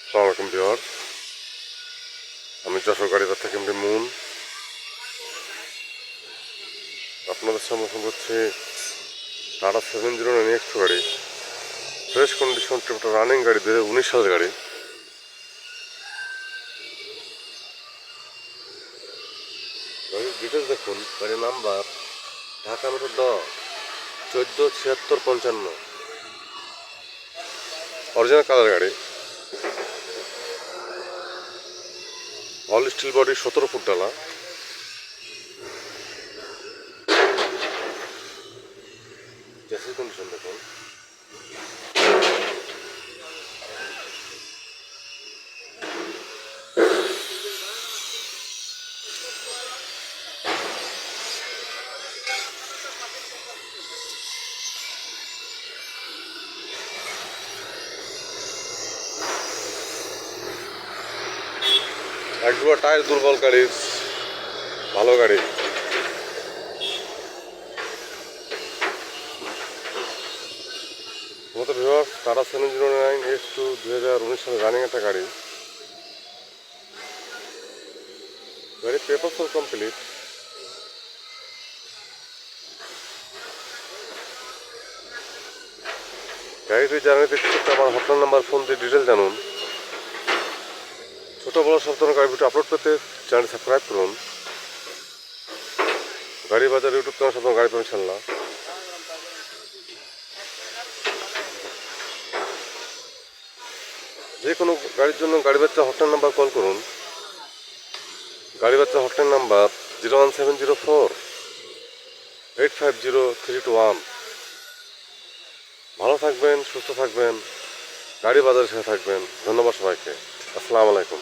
আসসালামু আলাইকুম ভিউয়ার, আমি যশোর গাড়িবাজার থেকে এমডি মুন। আপনাদের সম্মুখীন করছি টাটা 709 এক্স গাড়ি, ফ্রেশ কন্ডিশন, ট্রিপটা রানিং গাড়ি, 2019 সালের গাড়ি। গাড়ির ডিটেলস দেখুন। গাড়ির number Dhaka metro 147655, original colour গাড়ি, অল স্টিল বডি, 17 ফুট ডালা। চ্যাসিস কন্ডিশন দেখুন। একবার টায়ার দুর্বল গাড়ির, ভালো গাড়ি। আমাদের ভিউয়ার টাটা 709 X2 2019 সালে রানিং একটা গাড়ি। গাড়ির পেপারস অল কমপ্লিট। গাড়িটি জানাতে ইচ্ছুক আমার হটলাইন নাম্বার ফোন দিয়ে ডিটেল জানুন। ছোটো বড় সব ধরনের গাড়ি ভিডিও আপলোড পেতে চ্যানেল সাবস্ক্রাইব করুন। গাড়ি বাজার ইউটিউব চ্যানেল সব ধরনের গাড়ি পাবেন ইনশাল্লাহ। যে কোনো গাড়ির জন্য গাড়ি বাচ্চা হটলাইন নাম্বার কল করুন। গাড়ি বাচ্চা হটলাইন নাম্বার 01704-850-321। ভালো থাকবেন, সুস্থ থাকবেন, গাড়ি বাজারের সাথে থাকবেন। ধন্যবাদ সবাইকে। আসসালামু আলাইকুম।